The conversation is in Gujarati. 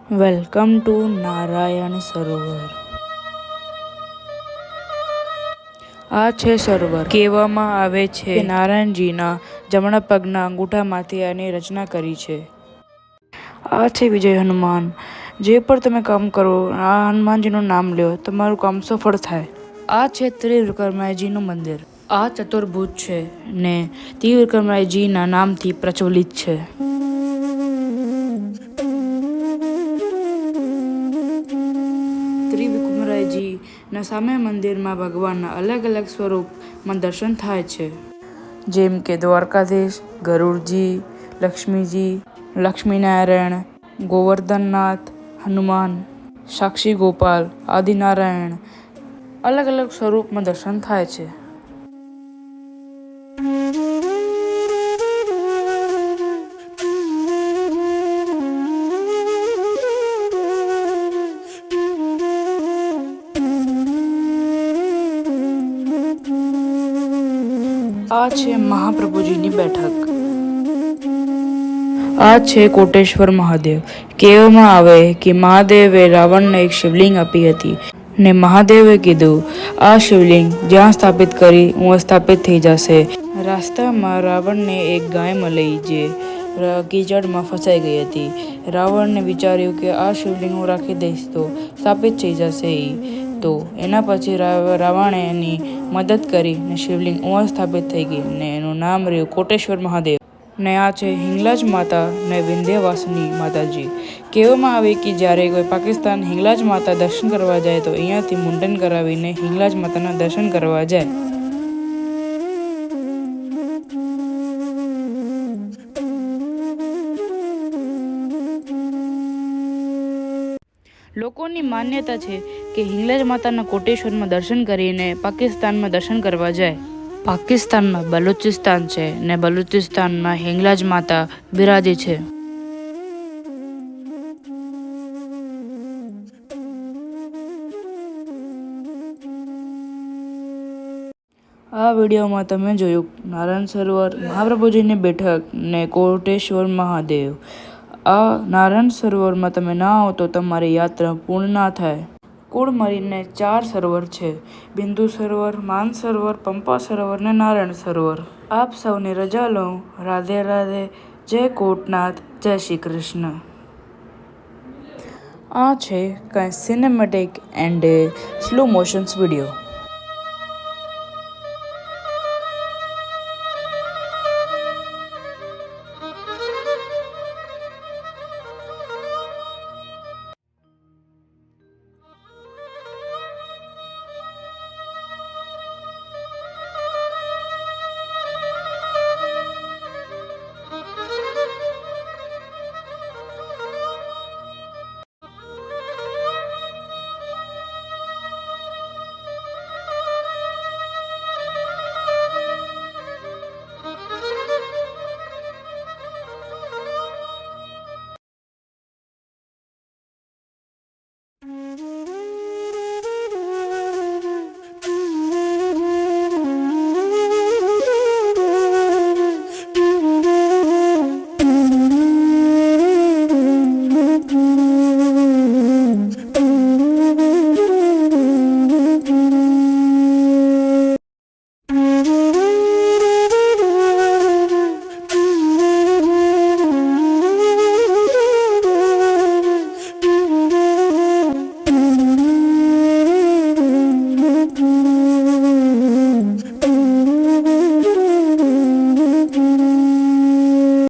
Welcome to Narayan Sarovar. આ છે સરોવર. કહેવામાં આવે છે કે નારાયણજીના જમણા પગના અંગૂઠામાંથી આની રચના કરી છે. આ છે વિજય હનુમાન. જે પણ તમે કામ કરો, આ હનુમાનજીનું નામ લ્યો, તમારું કામ સફળ થાય. આ છે ત્રિવિક્રમજીનું મંદિર. આ ચતુર્ભુજ છે ને ત્રિવિક્રમજીના નામથી પ્રચલિત છે. ત્રિવિક્રમજીના સામે મંદિરમાં ભગવાનના અલગ અલગ સ્વરૂપમાં દર્શન થાય છે, જેમ કે દ્વારકાધીશ, ગરુડજી, લક્ષ્મીજી, લક્ષ્મીનારાયણ, ગોવર્ધનનાથ, હનુમાન, સાક્ષી ગોપાલ, આદિનારાયણ. અલગ અલગ સ્વરૂપમાં દર્શન થાય છે. આ છે મહાપ્રભુજીની બેઠક. આ છે કોટેશ્વર મહાદેવ. કહેવામાં આવે કે મહાદેવે રાવણને એક શિવલિંગ આપી હતી ને મહાદેવે કીધું, આ શિવલિંગ જ્યાં સ્થાપિત કરી હું સ્થાપિત થઈ જશે. રસ્તામાં રાવણને એક ગાય મળી જે કીચડમાં ફસાઈ ગઈ હતી. રાવણને વિચાર્યું કે આ શિવલિંગ હું રાખી દઈશ તો સ્થાપિત થઈ જશે. તો એના પછી રાવણે એની મદદ કરી ને શિવલિંગ સ્થાપિત થઈ ગઈ ને એનું નામ રહ્યું કોટેશ્વર મહાદેવ. ને આ છે હિંગલાજ માતા ને વિંધ્યવાસિની માતાજી. કહેવામાં આવે કે જ્યારે કોઈ પાકિસ્તાન હિંગલાજ માતા દર્શન કરવા જાય તો અહીંયાથી મુંડન કરાવીને હિંગલાજ માતાના દર્શન કરવા જાય. લોકોની માન્યતા છે કે હિંગલાજ માતાના કોટેશ્વરમાં દર્શન કરીને પાકિસ્તાનમાં દર્શન કરવા જાય. પાકિસ્તાનમાં બલુચિસ્તાન છે ને બલુચિસ્તાનમાં હિંગલાજ માતા બિરાજે છે. આ વિડીયોમાં તમે જોયું નારાયણ સરોવર, મહાપ્રભુજીની બેઠક ને કોટેશ્વર મહાદેવ. આ નારાયણ સરોવરમાં તમે ના આવો તો તમારી યાત્રા પૂર્ણ ના થાય. કુલ મળીને 4 સરોવર છે: બિંદુ સરોવર, માન સરોવર, પંપા સરોવર ને નારાયણ સરોવર. આપ સૌને રજા લો. રાધે રાધે. જય કોટનાથ. જય શ્રી કૃષ્ણ. આ છે કંઈ cinematic and slow motions video.